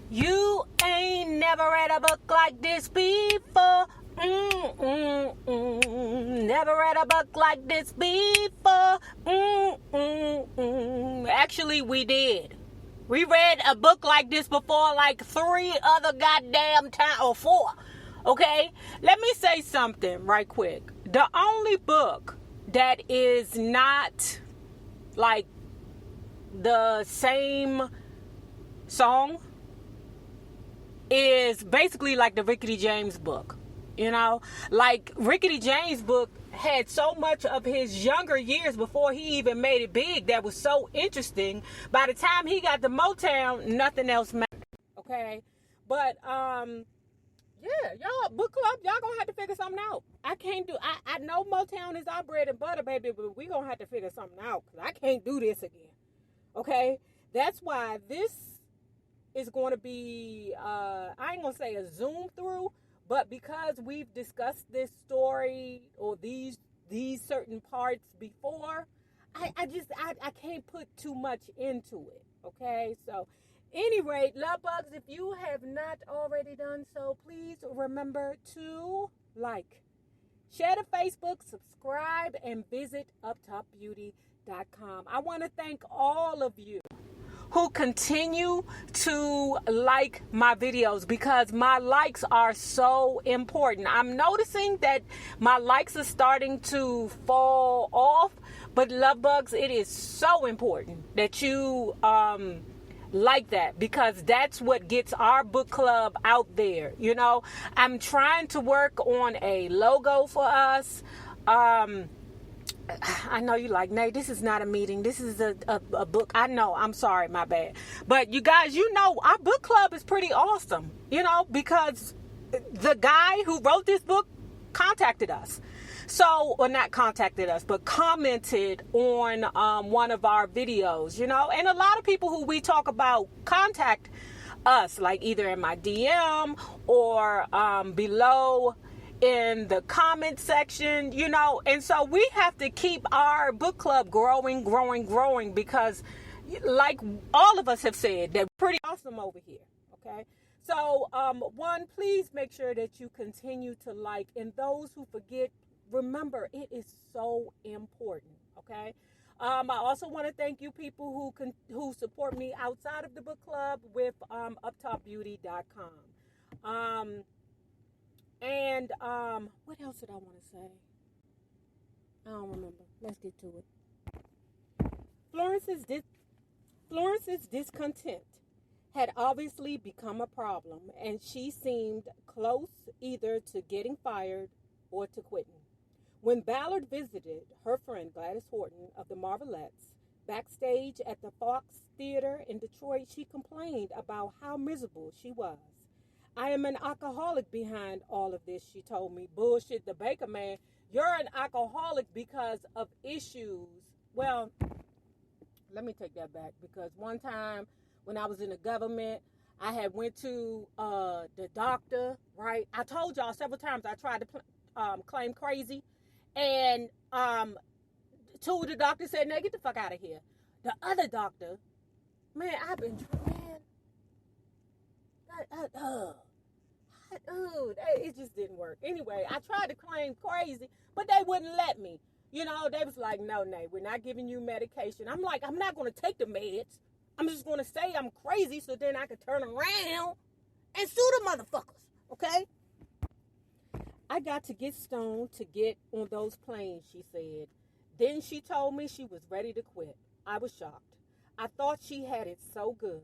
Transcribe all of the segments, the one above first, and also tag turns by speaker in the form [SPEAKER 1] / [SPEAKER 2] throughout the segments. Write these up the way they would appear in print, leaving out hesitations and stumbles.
[SPEAKER 1] You ain't never read a book like this before. Never read a book like this before. Actually, we did. We read a book like this before, like 3 other goddamn times, or 4. Okay? Let me say something right quick. The only book that is not like the same song is basically like the Rickety James book. You know, like Rickety James book had so much of his younger years before he even made it big that was so interesting. By the time he got to Motown, nothing else mattered. Okay, but yeah, y'all book club, y'all gonna have to figure something out. I can't do. I know Motown is our bread and butter, baby, but we gonna have to figure something out because I can't do this again. Okay, that's why this is going to be. I ain't gonna say a zoom through. But because we've discussed this story or these certain parts before, I can't put too much into it. Okay, so any rate, love bugs, if you have not already done so, please remember to like, share to Facebook, subscribe, and visit uptopbeauty.com. I want to thank all of you who continue to like my videos because my likes are so important. I'm noticing that my likes are starting to fall off, but love bugs, it is so important that you like that because that's what gets our book club out there. You know, I'm trying to work on a logo for us. I know you like, Nay, this is not a meeting. This is a book. I know. I'm sorry. My bad. But you guys, you know, our book club is pretty awesome, you know, because the guy who wrote this book contacted us. So, or not contacted us, but commented on one of our videos, you know, and a lot of people who we talk about contact us, like either in my DM or below in the comment section, you know, and so we have to keep our book club growing because like all of us have said, they're pretty awesome over here. Okay, so one, please make sure that you continue to like, and those who forget, remember, it is so important. Okay, I also want to thank you people who support me outside of the book club with uptopbeauty.com. And what else did I want to say? I don't remember. Let's get to it. Florence's discontent had obviously become a problem, and she seemed close either to getting fired or to quitting. When Ballard visited her friend Gladys Horton of the Marvelettes backstage at the Fox Theater in Detroit, she complained about how miserable she was. I am an alcoholic behind all of this, she told me. Bullshit, the Baker man. You're an alcoholic because of issues. Well, let me take that back, because one time when I was in the government, I had went to the doctor, right? I told y'all several times I tried to claim crazy, and 2 of the doctors said, "Now get the fuck out of here." The other doctor, man, I've been, man, it just didn't work. Anyway, I tried to claim crazy, but they wouldn't let me. You know, they was like, "No, Nay, we're not giving you medication." I'm like, I'm not going to take the meds. I'm just going to say I'm crazy so then I can turn around and sue the motherfuckers, okay? I got to get stoned to get on those planes, she said. Then she told me she was ready to quit. I was shocked. I thought she had it so good.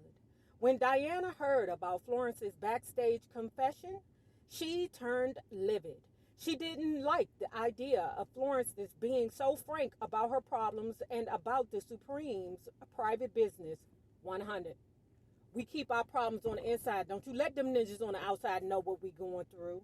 [SPEAKER 1] When Diana heard about Florence's backstage confession, she turned livid. She didn't like the idea of Florence's being so frank about her problems and about the Supreme's private business. 100. We keep our problems on the inside. Don't you let them ninjas on the outside know what we're going through.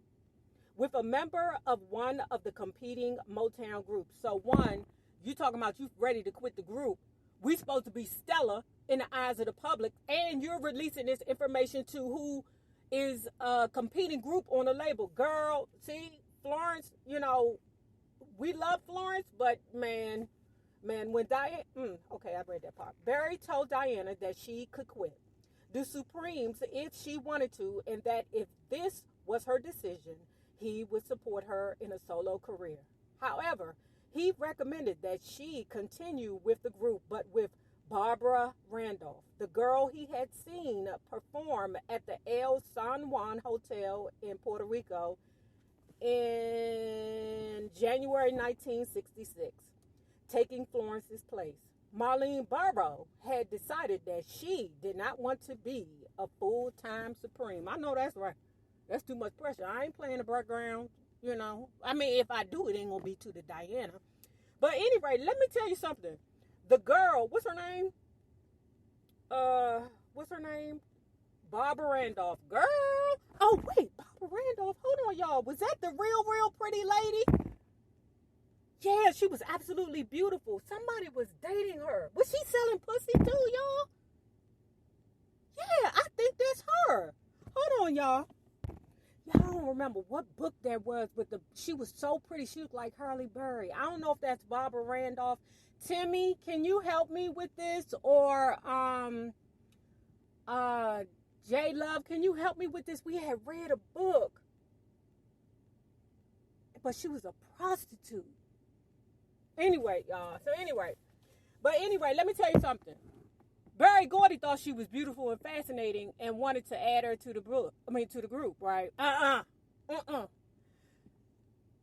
[SPEAKER 1] With a member of one of the competing Motown groups. So one, you talking about you ready to quit the group. We supposed to be stellar in the eyes of the public, and you're releasing this information to who is a competing group on the label. Girl, see, Florence, you know, we love Florence, but man, when Diana, okay, I read that part. Barry told Diana that she could quit. the Supremes if she wanted to, and that if this was her decision, he would support her in a solo career. However, he recommended that she continue with the group, but with Barbara Randolph, the girl he had seen perform at the El San Juan Hotel in Puerto Rico in January 1966, taking Florence's place. Marlene Barrow had decided that she did not want to be a full-time Supreme. I know that's right. That's too much pressure. I ain't playing the background, you know. I mean, if I do, it ain't going to be to the Diana. But anyway, let me tell you something. The girl, what's her name? Barbara Randolph. Girl. Oh, wait, Barbara Randolph. Hold on, y'all. Was that the real pretty lady? Yeah, she was absolutely beautiful. Somebody was dating her. Was she selling pussy too, y'all? Yeah, I think that's her. Hold on, y'all. Y'all don't remember what book that was, but she was so pretty. She looked like Halle Berry. I don't know if that's Barbara Randolph. Timmy, can you help me with this? Or J Love, can you help me with this? We had read a book, but she was a prostitute. Anyway, y'all. But anyway, let me tell you something. Berry Gordy thought she was beautiful and fascinating and wanted to add her to the group, right?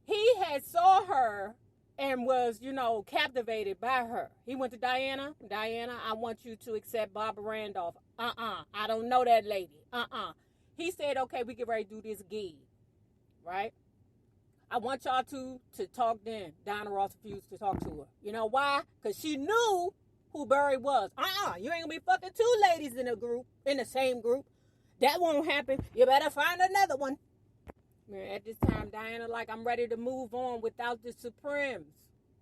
[SPEAKER 1] He had saw her and was, captivated by her. He went to Diana. Diana, I want you to accept Barbara Randolph. I don't know that lady. He said, okay, we get ready to do this gig, right? I want y'all to talk then. Diana Ross refused to talk to her. You know why? Because she knew who Berry was. You ain't gonna be fucking two ladies in the same group. That won't happen. You better find another one. Man, at this time, Diana, I'm ready to move on without the Supremes.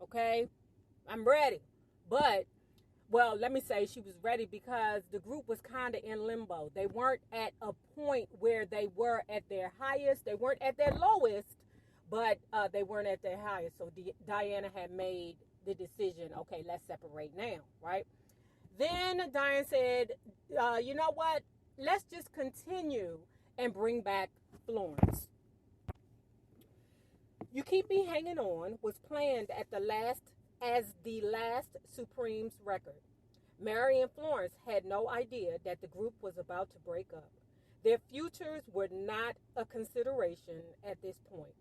[SPEAKER 1] Okay? I'm ready. But, well, let me say she was ready because the group was kind of in limbo. They weren't at a point where they were at their highest. They weren't at their lowest, but they weren't at their highest. So Diana had made the decision, okay, let's separate now, right? Then Diana said, you know what? Let's just continue and bring back Florence. You Keep Me Hanging On was planned as the last Supremes record. Mary and Florence had no idea that the group was about to break up. Their futures were not a consideration at this point.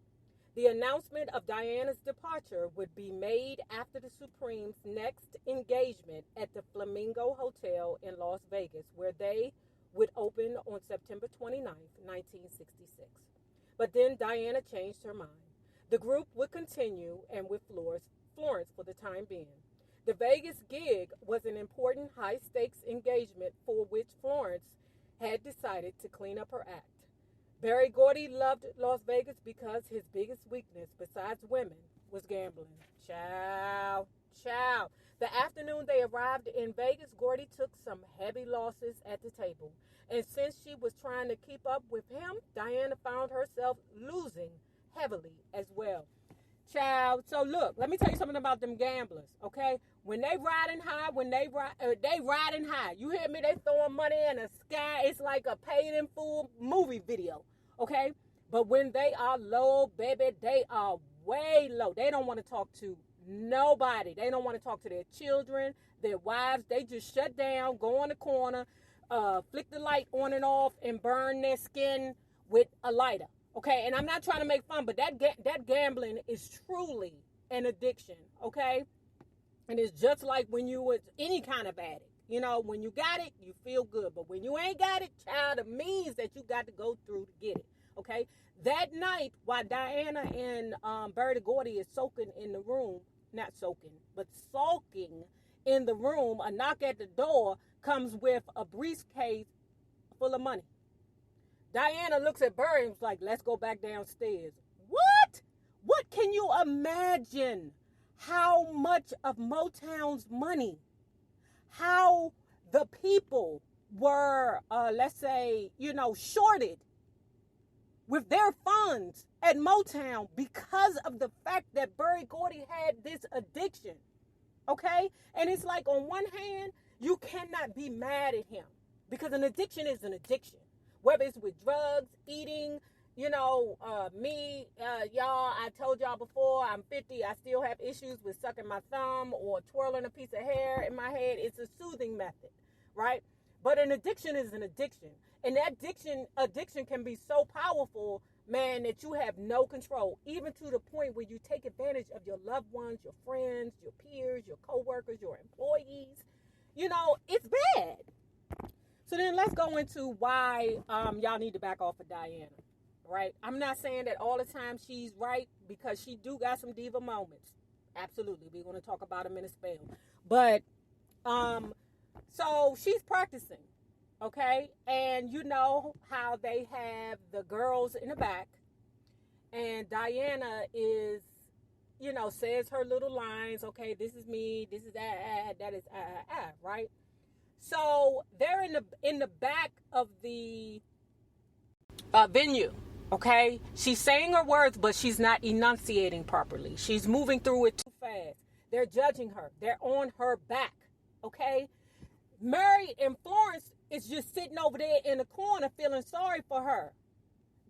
[SPEAKER 1] The announcement of Diana's departure would be made after the Supremes' next engagement at the Flamingo Hotel in Las Vegas, where they would open on September 29, 1966. But then Diana changed her mind. The group would continue and with Florence for the time being. The Vegas gig was an important high-stakes engagement for which Florence had decided to clean up her act. Berry Gordy loved Las Vegas because his biggest weakness, besides women, was gambling. Ciao. The afternoon they arrived in Vegas, Gordy took some heavy losses at the table. And since she was trying to keep up with him, Diana found herself losing heavily as well. Ciao. So look, let me tell you something about them gamblers, okay? When they riding high, they riding high. You hear me? They throwing money in the sky. It's like a paid in full movie video. Okay? But when they are low, baby, they are way low. They don't want to talk to nobody. They don't want to talk to their children, their wives. They just shut down, go in the corner, flick the light on and off, and burn their skin with a lighter. Okay? And I'm not trying to make fun, but that gambling is truly an addiction. Okay? And it's just like when you was any kind of addict. You know, when you got it, you feel good. But when you ain't got it, child, it means that you got to go through to get it. Okay? That night, while Diana and Berry Gordy is soaking in the room, not soaking, but sulking in the room, a knock at the door comes with a briefcase full of money. Diana looks at Berry and was like, let's go back downstairs. What? What can you imagine? How much of Motown's money, how the people were, let's say, shorted with their funds at Motown because of the fact that Berry Gordy had this addiction, okay? And it's like, on one hand, you cannot be mad at him Because an addiction is an addiction. Whether it's with drugs, eating, y'all, I told y'all before, I'm 50, I still have issues with sucking my thumb or twirling a piece of hair in my head. It's a soothing method, right? But an addiction is an addiction. And that addiction can be so powerful, man, that you have no control, even to the point where you take advantage of your loved ones, your friends, your peers, your coworkers, your employees. It's bad. So then let's go into why y'all need to back off of Diana, right? I'm not saying that all the time she's right, because she do got some diva moments. Absolutely. We're going to talk about them in a spell. But, so she's practicing, okay? And you know how they have the girls in the back, and Diana is, says her little lines, okay, this is me, this is that is right? So they're in the back of the venue, okay? She's saying her words, but she's not enunciating properly. She's moving through it too fast. They're judging her. They're on her back, okay? Mary and Florence is just sitting over there in the corner feeling sorry for her.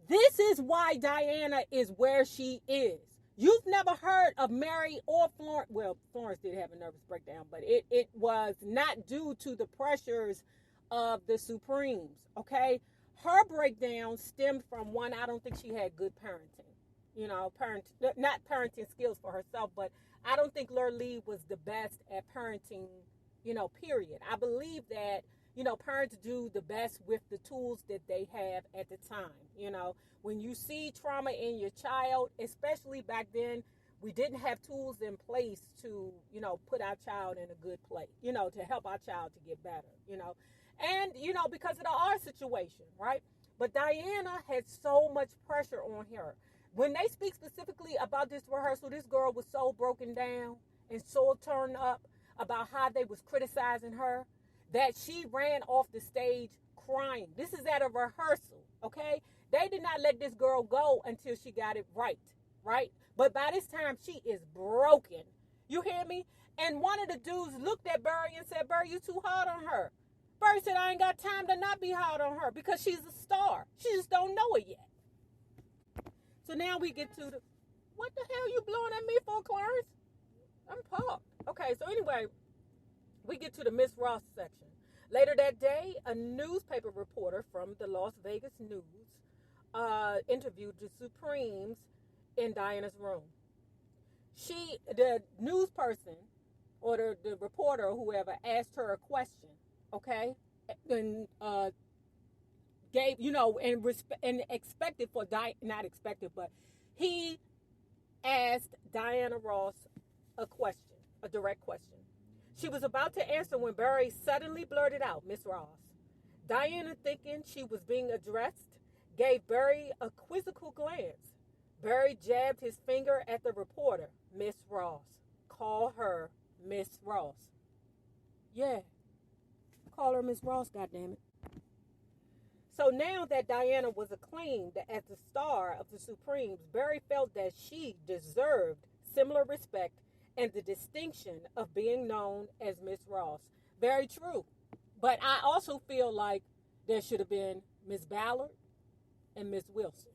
[SPEAKER 1] This is why Diana is where she is. You've never heard of Mary or Florence. Well, Florence did have a nervous breakdown, but it was not due to the pressures of the Supremes, okay? Her breakdown stemmed from, one, I don't think she had good parenting. Not parenting skills for herself, but I don't think Lur Lee was the best at parenting, period. I believe that, parents do the best with the tools that they have at the time. When you see trauma in your child, especially back then, we didn't have tools in place to, put our child in a good place, to help our child to get better, and, because of our situation, right? But Diana had so much pressure on her. When they speak specifically about this rehearsal, this girl was so broken down and so turned up about how they was criticizing her that she ran off the stage crying. This is at a rehearsal, okay? They did not let this girl go until she got it right? But by this time, she is broken. You hear me? And one of the dudes looked at Barry and said, Barry, you too hard on her. Barry said, I ain't got time to not be hard on her because she's a star. She just don't know it yet. So now we get to what the hell you blowing at me for, Clarence? I'm parked. Okay, so anyway, we get to the Miss Ross section. Later that day, a newspaper reporter from the Las Vegas News interviewed the Supremes in Diana's room. The news person or the reporter or whoever asked her a question, okay, and gave, and expected for not expected, but he asked Diana Ross a question, a direct question. She was about to answer when Barry suddenly blurted out, Miss Ross. Diana, thinking she was being addressed, gave Barry a quizzical glance. Barry jabbed his finger at the reporter. Miss Ross. Call her Miss Ross. Yeah. Call her Miss Ross, goddammit. So now that Diana was acclaimed as the star of the Supremes, Barry felt that she deserved similar respect and the distinction of being known as Miss Ross. Very true. But I also feel like there should have been Miss Ballard and Miss Wilson.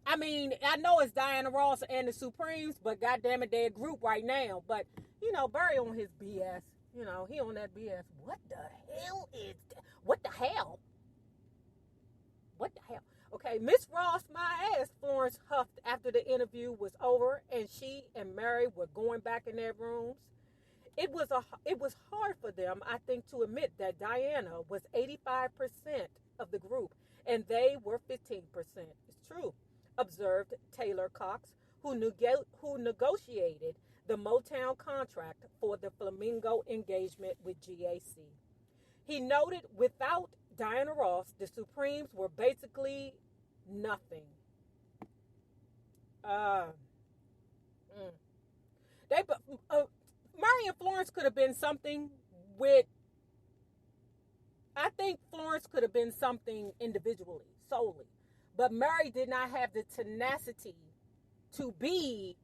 [SPEAKER 1] I mean, I know it's Diana Ross and the Supremes, but goddamn it, they're a group right now. But, Barry on his BS. He on that BS. What the hell is that? What the hell? What the hell? Okay, Miss Ross, my ass, Florence huffed after the interview was over and she and Mary were going back in their rooms. It was hard for them, I think, to admit that Diana was 85% of the group and they were 15%. It's true, observed Taylor Cox, who negotiated the Motown contract for the Flamingo engagement with GAC. He noted without Diana Ross, the Supremes were basically nothing. Mary and Florence could have been something with, I think Florence could have been something individually, solely. But Mary did not have the tenacity to be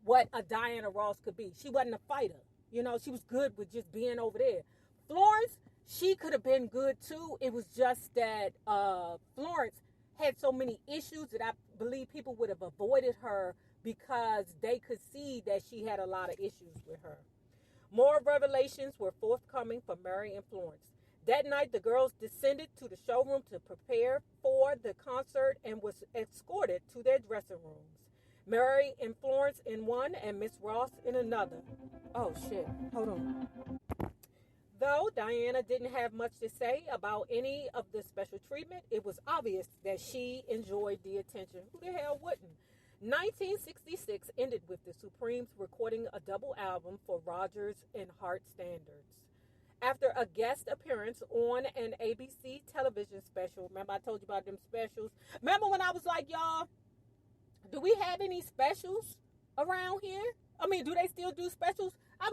[SPEAKER 1] what a Diana Ross could be. She wasn't a fighter. She was good with just being over there. Florence she could have been good too. It was just that Florence had so many issues that I believe people would have avoided her because they could see that she had a lot of issues with her. More revelations were forthcoming for Mary and Florence. That night, the girls descended to the showroom to prepare for the concert and was escorted to their dressing rooms. Mary and Florence in one and Miss Ross in another. Oh, shit. Hold on. Though Diana didn't have much to say about any of the special treatment, it was obvious that she enjoyed the attention. Who the hell wouldn't? 1966 ended with the Supremes recording a double album for Rodgers and Hart standards. After a guest appearance on an ABC television special, remember I told you about them specials? Remember when I was like, y'all, do we have any specials around here? I mean, do they still do specials? I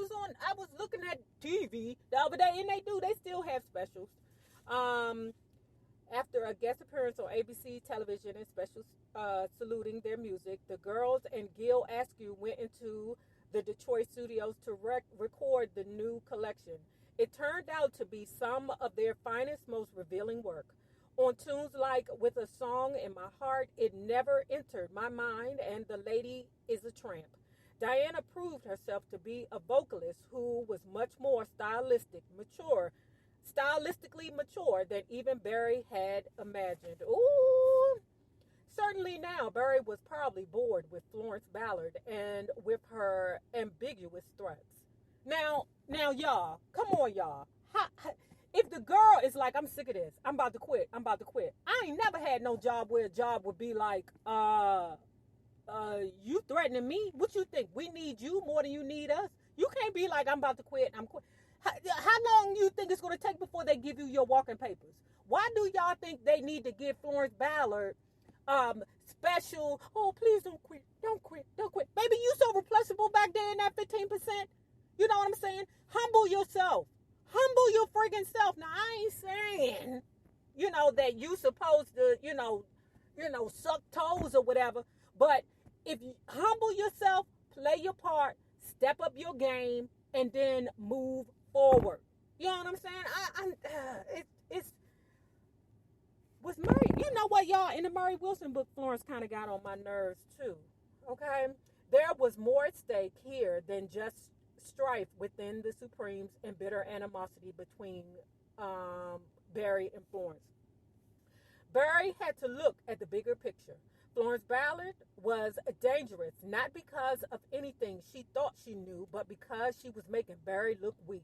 [SPEAKER 1] was looking at TV the other day, and they still have specials. After a guest appearance on ABC television and specials saluting their music, the girls and Gil Askew went into the Detroit studios to record the new collection. It turned out to be some of their finest, most revealing work. On tunes like With a Song in My Heart, It Never Entered My Mind, and The Lady is a Tramp, Diana proved herself to be a vocalist who was much more stylistically mature than even Barry had imagined. Ooh! Certainly now, Barry was probably bored with Florence Ballard and with her ambiguous threats. Now, y'all, come on, y'all. If the girl is like, I'm sick of this, I'm about to quit. I ain't never had no job where a job would be like, you threatening me? What you think? We need you more than you need us? You can't be like, I'm about to quit. How long you think it's going to take before they give you your walking papers? Why do y'all think they need to give Florence Ballard special? Oh, please don't quit. Baby, you so replaceable back there in that 15%. You know what I'm saying? Humble yourself. Humble your friggin' self. Now, I ain't saying, that you supposed to, suck toes or whatever. But if you humble yourself, play your part, step up your game, and then move forward. You know what I'm saying? It's was Murray. You know what, y'all? In the Murray Wilson book, Florence kind of got on my nerves too. Okay, there was more at stake here than just strife within the Supremes and bitter animosity between Barry and Florence. Barry had to look at the bigger picture. Florence Ballard was dangerous, not because of anything she thought she knew, but because she was making Barry look weak.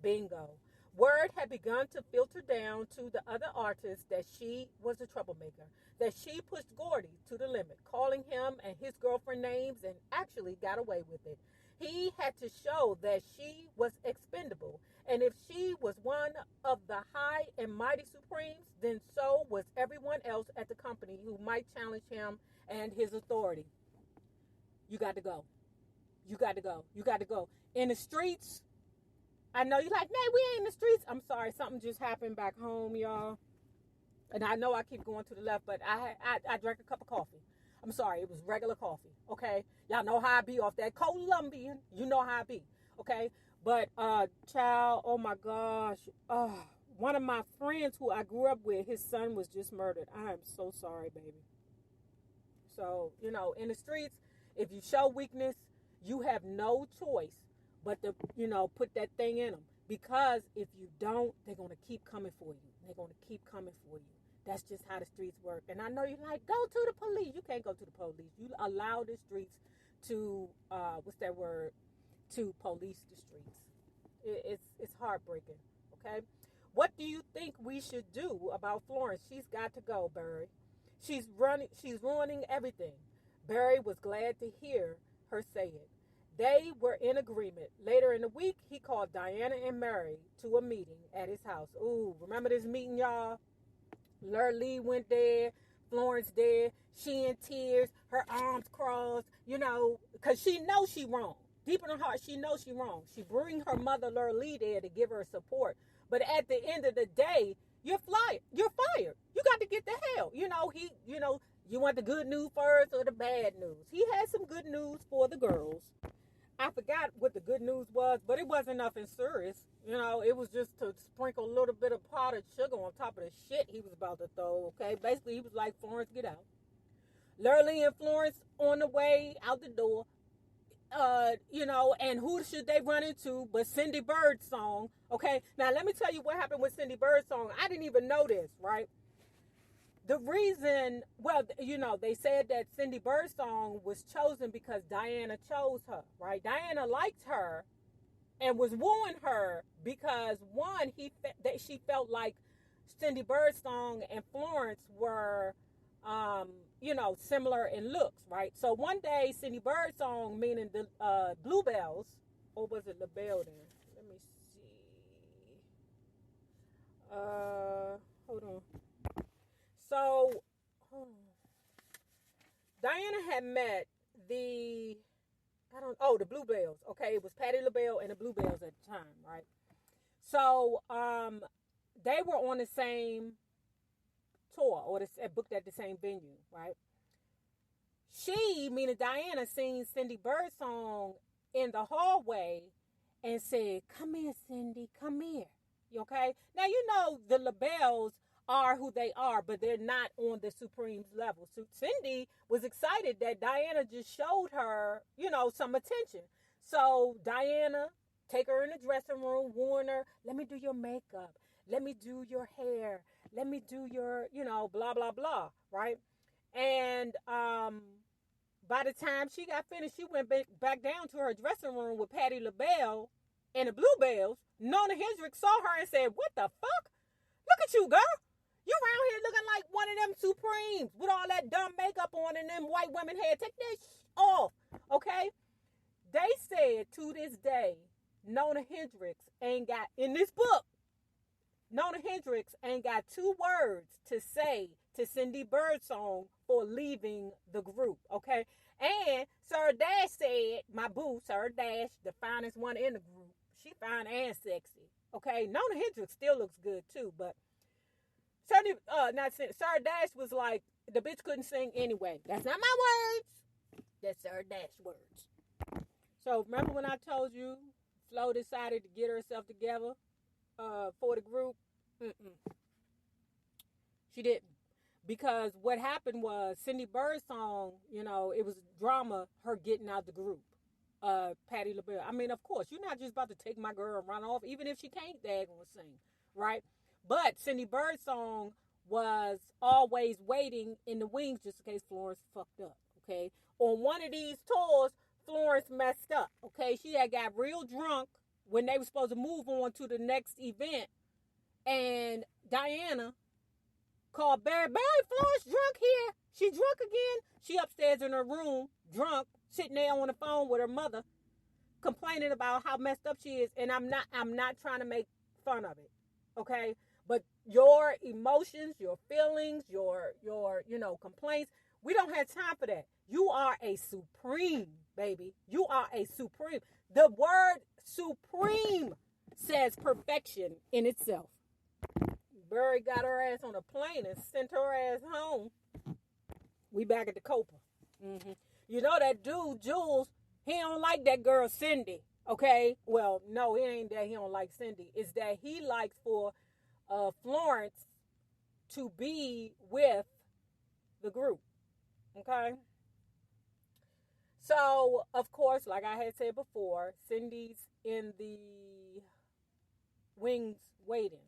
[SPEAKER 1] Bingo. Word had begun to filter down to the other artists that she was a troublemaker, that she pushed Gordy to the limit, calling him and his girlfriend names, and actually got away with it. He had to show that she was expendable, and if she was one of the high and mighty Supremes, then so was everyone else at the company who might challenge him and his authority. You got to go. In the streets, I know you're like, man, we ain't in the streets. I'm sorry, something just happened back home, y'all. And I know I keep going to the left, but I drank a cup of coffee. I'm sorry, it was regular coffee, okay? Y'all know how I be off that Colombian. You know how I be, okay? But, child, oh my gosh. One of my friends who I grew up with, his son was just murdered. I am so sorry, baby. So, in the streets, if you show weakness, you have no choice but to, put that thing in them. Because if you don't, they're going to keep coming for you. That's just how the streets work. And I know you're like, go to the police. You can't go to the police. You allow the streets to, to police the streets. It's heartbreaking, okay? What do you think we should do about Florence? She's got to go, Barry. She's ruining everything. Barry was glad to hear her say it. They were in agreement. Later in the week, he called Diana and Mary to a meeting at his house. Ooh, remember this meeting, y'all? Lee went there, Florence there, she in tears, her arms crossed, because she knows she wrong. Deep in her heart, she knows she wrong. She bring her mother, Lee, there to give her support. But at the end of the day, you're fired. You got to get the hell. You want the good news first or the bad news? He had some good news for the girls. I forgot what the good news was, but it wasn't nothing serious. It was just to sprinkle a little bit of powdered sugar on top of the shit he was about to throw, okay? Basically, he was like, Florence, get out. Lurley and Florence on the way out the door, and who should they run into but Cindy Birdsong, okay? Now, let me tell you what happened with Cindy Birdsong. I didn't even know this, right? The reason, well, they said that Cindy Birdsong was chosen because Diana chose her, right? Diana liked her and was wooing her because, one, she felt like Cindy Birdsong and Florence were, similar in looks, right? So one day, Cindy Birdsong, meaning the Bluebells, or was it LaBelle then? Let me see. Hold on. So, Diana had met the Bluebells. Okay, it was Patti LaBelle and the Bluebells at the time, right? So, they were on the same tour or booked at the same venue, right? She, meaning Diana, seen Cindy Birdsong in the hallway and said, "Come here, Cindy, come here." Okay? Now, the LaBelles are who they are, but they're not on the Supremes level. So Cindy was excited that Diana just showed her, some attention. So Diana take her in the dressing room, warn her, "Let me do your makeup. Let me do your hair. Let me do your, blah, blah, blah," right? And by the time she got finished, she went back down to her dressing room with Patti LaBelle and the Bluebells. Nona Hendrix saw her and said, "What the fuck? Look at you, girl. You around here looking like one of them Supremes with all that dumb makeup on and them white women hair. Take that off," okay? They said to this day, Nona Hendrix ain't got, in this book, Nona Hendrix ain't got 2 words to say to Cindy Birdsong for leaving the group, okay? And Sarah Dash said, my boo, Sarah Dash, the finest one in the group. She fine and sexy, okay? Nona Hendrix still looks good too, but Sarah Dash was like, the bitch couldn't sing anyway. That's not my words. That's Sarah Dash words. So remember when I told you Flo decided to get herself together for the group? She didn't. Because what happened was Cindy Birdsong, it was drama, her getting out the group. Patti LaBelle. I mean, of course, you're not just about to take my girl and run off, even if she can't daggone sing, right? But Cindy Birdsong was always waiting in the wings just in case Florence fucked up, okay? On one of these tours, Florence messed up, okay? She had got real drunk when they were supposed to move on to the next event. And Diana called Barry, Florence drunk here. She drunk again. She upstairs in her room, drunk, sitting there on the phone with her mother, complaining about how messed up she is. And I'm not trying to make fun of it, okay? But your emotions, your feelings, your complaints, we don't have time for that. You are a supreme, baby. You are a supreme. The word supreme says perfection in itself. Burry got her ass on a plane and sent her ass home. We back at the Copa. You know that dude, Jules, he don't like that girl, Cindy. Okay? Well, no, it ain't that he don't like Cindy. It's that he likes for Florence to be with the group. Okay? So, of course, like I had said before, Cindy's in the wings waiting,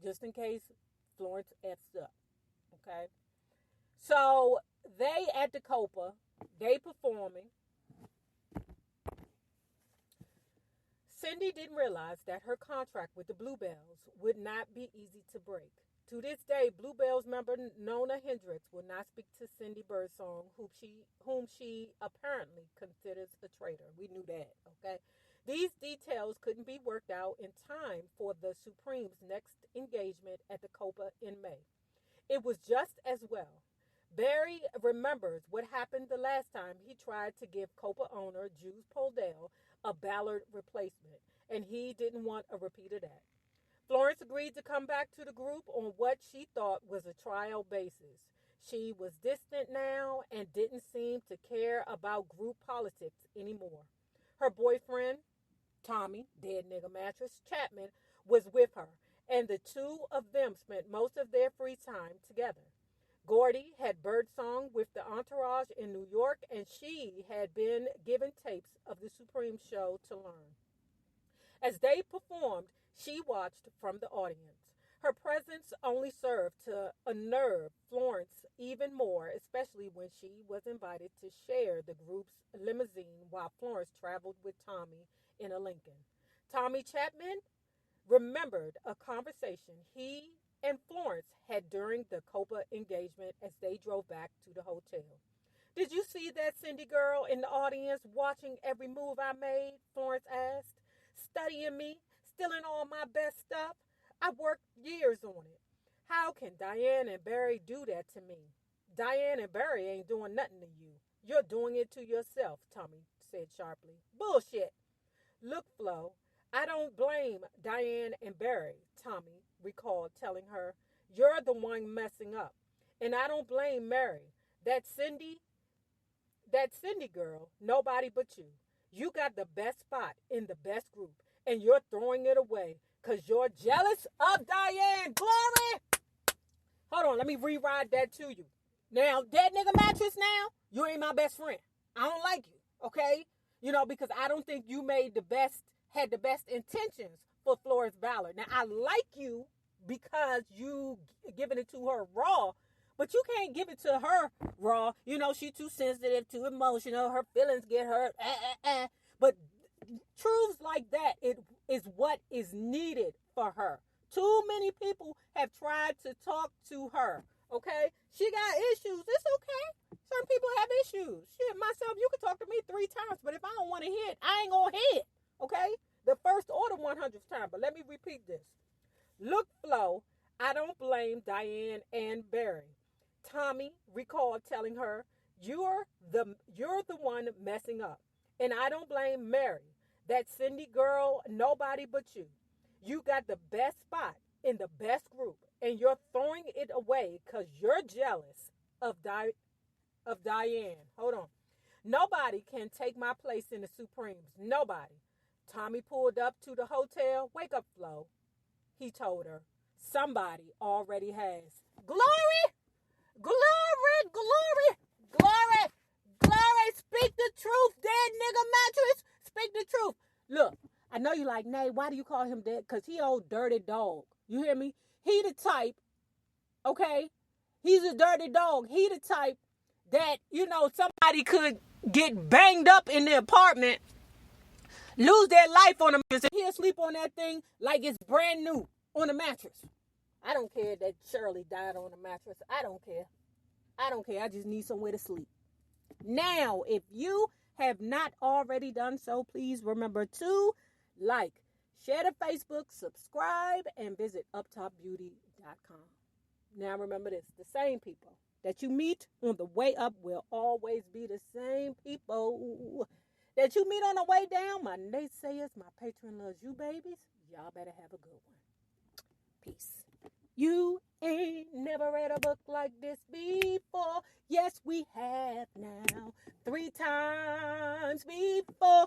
[SPEAKER 1] just in case Florence F's up. Okay? So, they at the Copa, they performing. Cindy didn't realize that her contract with the Bluebells would not be easy to break. To this day, Bluebells member Nona Hendrix will not speak to Cindy Birdsong, whom she apparently considers a traitor. We knew that, okay? These details couldn't be worked out in time for the Supremes' next engagement at the Copa in May. It was just as well. Barry remembers what happened the last time he tried to give Copa owner Jules Poldell a Ballard replacement, and he didn't want a repeat of that. Florence agreed to come back to the group on what she thought was a trial basis. She was distant now and didn't seem to care about group politics anymore. Her boyfriend, Tommy, dead nigga mattress, Chapman, was with her, and the two of them spent most of their free time together. Gordy had birdsong with the entourage in New York, and she had been given tapes of the Supreme show to learn. As they performed, she watched from the audience. Her presence only served to unnerve Florence even more, especially when she was invited to share the group's limousine while Florence traveled with Tommy in a Lincoln. Tommy Chapman remembered a conversation he and Florence had during the Copa engagement as they drove back to the hotel. "Did you see that Cindy girl in the audience watching every move I made?" Florence asked. "Studying me, stealing all my best stuff? I worked years on it. How can Diane and Barry do that to me?" "Diane and Barry ain't doing nothing to you. You're doing it to yourself," Tommy said sharply. "Bullshit." "Look, Flo, I don't blame Diane and Barry," Tommy recalled telling her. "You're the one messing up. And I don't blame Mary. That Cindy girl, nobody but you. You got the best spot in the best group, and you're throwing it away because you're jealous of Diane." Glory! Hold on, let me rewrite that to you. Now, dead nigga mattress now, you ain't my best friend. I don't like you, okay? Because I don't think you had the best intentions for Florence Ballard. Now, I like you because you giving it to her raw, but you can't give it to her raw. She too sensitive, too emotional. Her feelings get hurt. But truths like that, it is what is needed for her. Too many people have tried to talk to her, okay? She got issues. It's okay. Some people have issues. Shit, myself, you can talk to me 3 times, but if I don't want to hear it, I ain't going to hear it, okay? The first or the 100th time, but let me repeat this. "Look, Flo, I don't blame Diane and Barry," Tommy recalled telling her. You're the one messing up. "And I don't blame Mary. That Cindy girl, nobody but you. You got the best spot in the best group, and you're throwing it away because you're jealous of Diane." Hold on. "Nobody can take my place in the Supremes. Nobody." Tommy pulled up to the hotel. "Wake up, Flo," he told her. "Somebody already has." Glory! Glory! Glory! Glory! Glory! Speak the truth, dead nigga mattress. Speak the truth. Look, I know you like, "Nay, why do you call him dead?" Because he old dirty dog. You hear me? He the type, okay? He's a dirty dog. He the type that, somebody could get banged up in the apartment, lose their life on a mattress, and he'll sleep on that thing like it's brand new on a mattress. I don't care that Shirley died on a mattress. I don't care. I just need somewhere to sleep. Now, if you have not already done so, please remember to like, share to Facebook, subscribe, and visit uptopbeauty.com. Now, remember this. The same people that you meet on the way up will always be the same people that you meet on the way down. My naysayers, my patron loves you, babies. Y'all better have a good one. Peace. You ain't never read a book like this before. Yes, we have now. 3 times before.